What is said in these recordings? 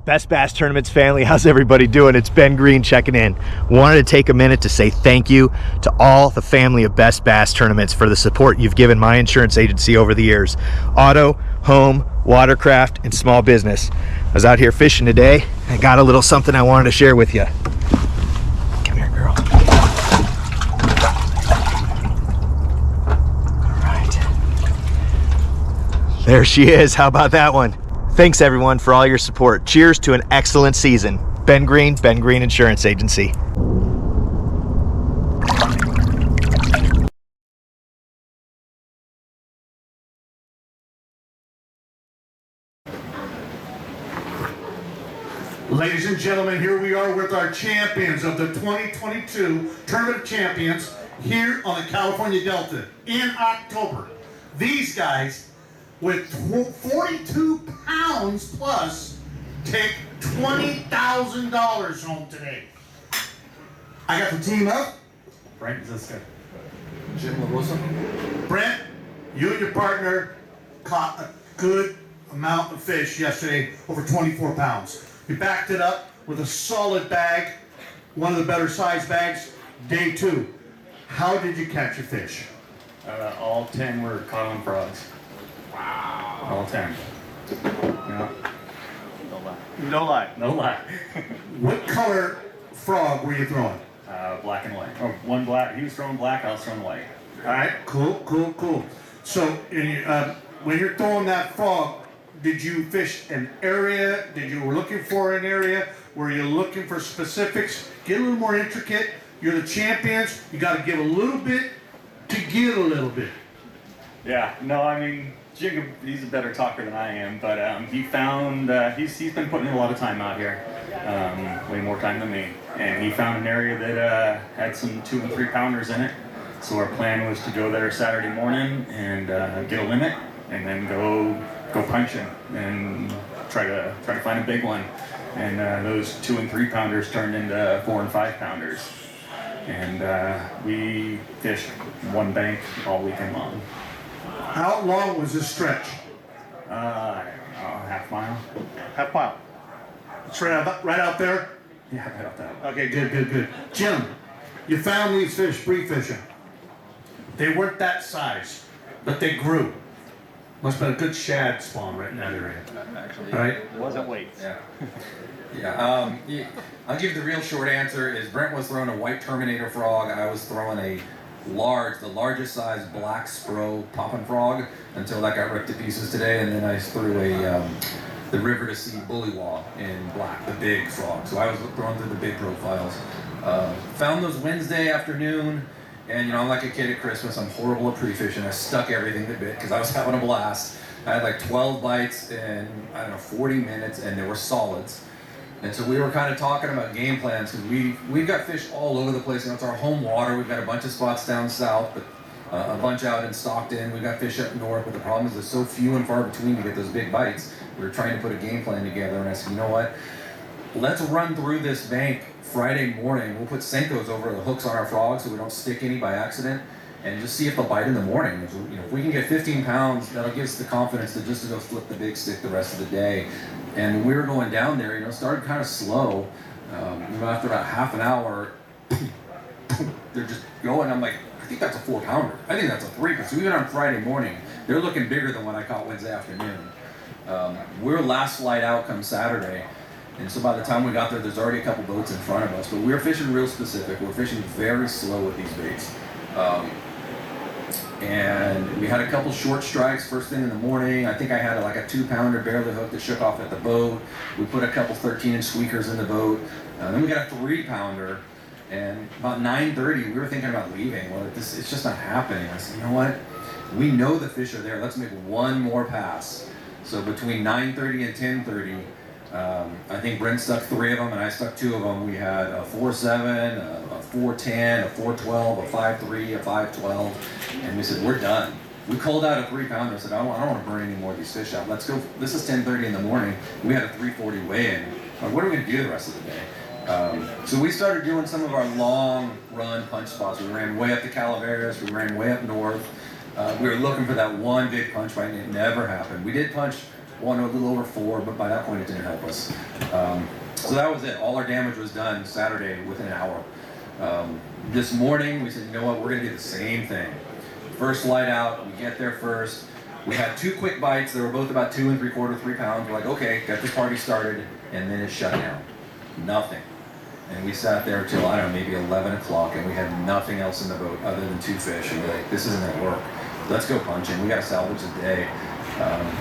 Best Bass Tournaments family, how's everybody doing? It's Ben Green checking in. Wanted to take a minute to say thank you to all the family of Best Bass Tournaments for the support you've given my insurance agency over the years. Auto, home, watercraft, and small business. I was out here fishing today. I got a little something I wanted to share with you. Come here, girl. All right. There she is. How about that one? Thanks everyone for all your support. Cheers to an excellent season. Ben Green Insurance Agency. Ladies and gentlemen, here we are with our champions of the 2022 Tournament of Champions here on the California Delta in October. These guys with 42 pounds plus take $20,000 home today. I got the team up. Brent Zieska. Rosa Brent, you and your partner caught a good amount of fish yesterday, over 24 pounds. You backed it up with a solid bag, one of the better sized bags, day two. How did you catch your fish? All 10 were caught on frogs. Wow. All 10. No. No lie. No lie. What color frog were you throwing? Black and white. Oh, one black. He was throwing black, I was throwing white. All right, cool. So when you're throwing that frog, did you fish an area? Did you were looking for an area? Were you looking for specifics? Get a little more intricate. You're the champions. You got to give a little bit to get a little bit. Yeah, no, I mean, Jacob, he's a better talker than I am, but he found, he's been putting in a lot of time out here, way more time than me, and he found an area that had some 2 and 3 pounders in it. So our plan was to go there Saturday morning and get a limit, and then go punching and try to find a big one. And those 2 and 3 pounders turned into 4 and 5 pounders, and we fished one bank all weekend long. How long was this stretch? Half mile. Half mile. It's right out there? Yeah, right out there. Okay, good. Jim, you found these fish pre-fishing. They weren't that size, but they grew. Must have been a good shad spawn right in that area. Actually, right? It wasn't weight. Yeah. I'll give you the real short answer is Brent was throwing a white Terminator frog. I was throwing the largest size black Spro poppin' frog until that got ripped to pieces today, and then I threw the River to Sea bullywog in black, the big frog. So I was throwing through the big profiles. Found those Wednesday afternoon, and I'm like a kid at Christmas. I'm horrible at pre-fishing. I stuck everything to bit because I was having a blast. I had like 12 bites in 40 minutes, and they were solids. And so we were kind of talking about game plans because we've got fish all over the place. It's our home water. We've got a bunch of spots down south, but a bunch out in Stockton. We've got fish up north, but the problem is there's so few and far between to get those big bites. We were trying to put a game plan together, and I said, you know what? Let's run through this bank Friday morning. We'll put Senkos over the hooks on our frogs so we don't stick any by accident, and just see if they'll bite in the morning. If we can get 15 pounds, that'll give us the confidence to just go flip the big stick the rest of the day. And when we were going down there, it started kind of slow. After about half an hour, they're just going. I'm like, I think that's a 4-pounder. I think that's a 3. So even on Friday morning, they're looking bigger than what I caught Wednesday afternoon. We're last flight out come Saturday. And so by the time we got there, there's already a couple boats in front of us. But we're fishing real specific. We're fishing very slow with these baits. And we had a couple short strikes first thing in the morning. I think I had like a 2-pounder barely hooked that shook off at the boat. We put a couple 13-inch squeakers in the boat. Then we got a 3-pounder. And about 9:30, we were thinking about leaving. Well, it's just not happening. I said, you know what? We know the fish are there. Let's make one more pass. So between 9:30 and 10:30, I think Brent stuck 3 of them and I stuck 2 of them. We had a 4.7, a 4.10, a 4.12, a 5.3, a 5.12, and we said, we're done. We called out a 3-pounder. I said, I don't want to burn any more of these fish out. Let's go. This is 10:30 in the morning. We had a 3:40 weigh-in. What are we going to do the rest of the day? So we started doing some of our long run punch spots. We ran way up to Calaveras. We ran way up north. We were looking for that one big punch bite, and it never happened. We did punch one a little over 4, but by that point it didn't help us. So that was it. All our damage was done Saturday within an hour. This morning we said, you know what, we're gonna do the same thing. First light out, we get there first. We had 2 quick bites. They were both about 2 3/4, 3 pounds. We're like, okay, got this party started, and then it shut down. Nothing. And we sat there till, I don't know, maybe 11 o'clock, and we had nothing else in the boat other than 2 fish. And we're like, this isn't gonna work. Let's go punching. We gotta salvage the day.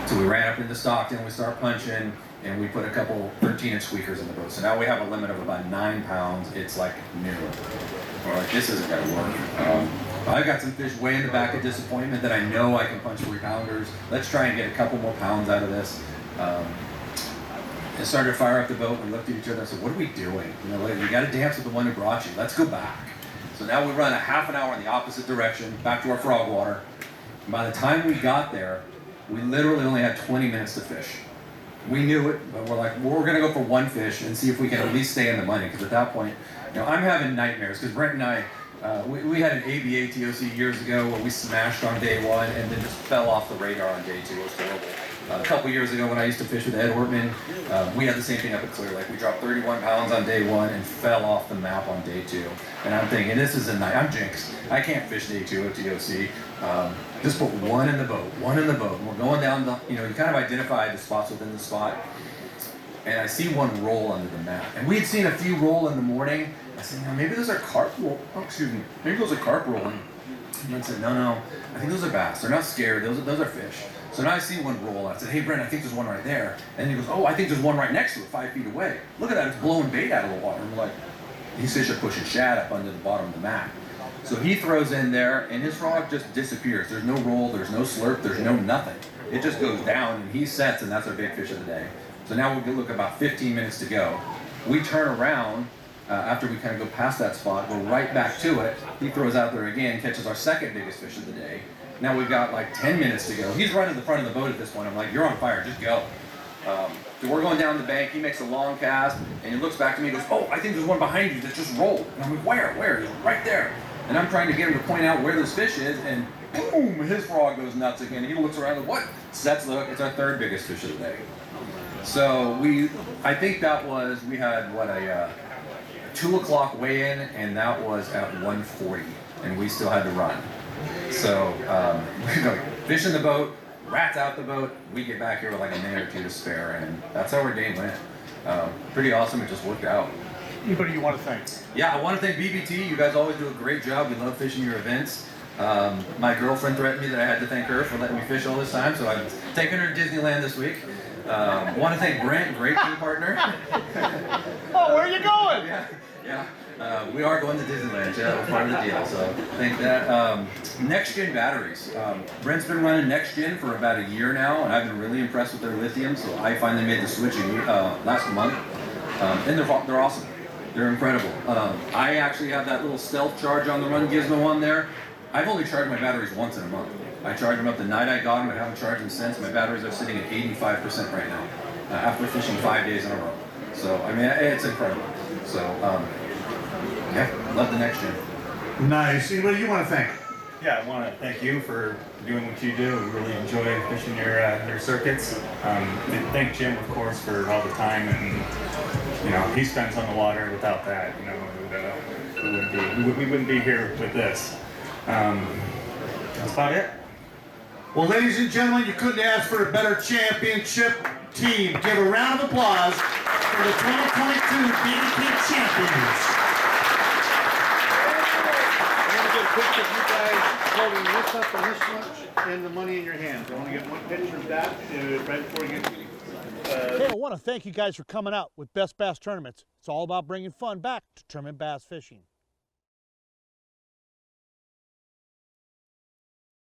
So we ran up into Stockton, we start punching, and we put a couple 13-inch squeakers in the boat. So now we have a limit of about 9 pounds. It's like new. We're like, this isn't gonna work. I've got some fish way in the back of disappointment that I know I can punch 3-pounders. Let's try and get a couple more pounds out of this. And started to fire up the boat. We looked at each other and said, what are we doing? You know, we got to dance with the one who brought you. Let's go back. So now we run a half an hour in the opposite direction, back to our frog water. And by the time we got there, we literally only had 20 minutes to fish. We knew it, but we're like, well, we're going to go for 1 fish and see if we can at least stay in the money. Because at that point, you know, I'm having nightmares. Because Brent and I, we had an ABA TOC years ago where we smashed on day 1 and then just fell off the radar on day 2. It was horrible. A couple years ago when I used to fish with Ed Ortman, we had the same thing up at Clear Lake. We dropped 31 pounds on day 1 and fell off the map on day 2. And I'm thinking, this is a night. I'm jinxed. I can't fish day 2 at TOC. Just put 1 in the boat, 1 in the boat. And we're going down the, you know, you kind of identify the spots within the spot. And I see 1 roll under the map. And we had seen a few roll in the morning. I said, you know, maybe those are carp roll. Oh, excuse me. Maybe those are carp rolling. And I said, no, I think those are bass. They're not scared. Those are fish. So now I see 1 roll. I said, hey, Brent, I think there's 1 right there. And he goes, oh, I think there's 1 right next to it, 5 feet away. Look at that, it's blowing bait out of the water. And we're like, these fish are pushing shad up under the bottom of the mat. So he throws in there, and his frog just disappears. There's no roll, there's no slurp, there's no nothing. It just goes down, and he sets, and that's our big fish of the day. So now we look about 15 minutes to go. We turn around, after we kind of go past that spot, we're right back to it. He throws out there again, catches our second biggest fish of the day. Now we've got like 10 minutes to go. He's right at the front of the boat at this point. I'm like, you're on fire, just go. So we're going down the bank. He makes a long cast, and he looks back to me and goes, oh, I think there's 1 behind you that just rolled. And I'm like, where? He's right there. And I'm trying to get him to point out where this fish is, and boom, his frog goes nuts again. He looks around and what? Sets, look, it's our 3rd biggest fish of the day. So I think that was, we had what, a 2 o'clock weigh-in, and that was at 1:40, and we still had to run. So we go fish in the boat, rats out the boat, we get back here with like a minute or 2 to spare, and that's how our day went. Pretty awesome, it just worked out. Anybody you want to thank? Yeah, I want to thank BBT. You guys always do a great job. We love fishing your events. My girlfriend threatened me that I had to thank her for letting me fish all this time, so I'm taking her to Disneyland this week. Want to thank Brent, great team partner. Oh, where are you going? Yeah. We are going to Disneyland. Yeah, that was part of the deal. So thank that. Next Gen batteries. Brent's been running Next Gen for about a year now, and I've been really impressed with their lithium. So I finally made the switch last month, and they're awesome. They're incredible. I actually have that little stealth charge on the Run Gizmo on there. I've only charged my batteries once in a month. I charged them up the night I got them. I haven't charged them since. My batteries are sitting at 85% right now, after fishing 5 days in a row. So, I mean, it's incredible. So, yeah, love the Next Gen. Nice. Anybody you want to thank? Yeah, I want to thank you for doing what you do. We really enjoy fishing your circuits. And thank Jim, of course, for all the time and, you know, he spends on the water. Without that, you know, we wouldn't be here with this. That's about it. Well, ladies and gentlemen, you couldn't ask for a better championship team. Give a round of applause for the 2022 B.A.S.S Champions. I'm going to get a picture of you guys holding this up and this much and the money in your hands. I want to get 1 picture of that right before we get Hey, I want to thank you guys for coming out with Best Bass Tournaments. It's all about bringing fun back to tournament bass fishing.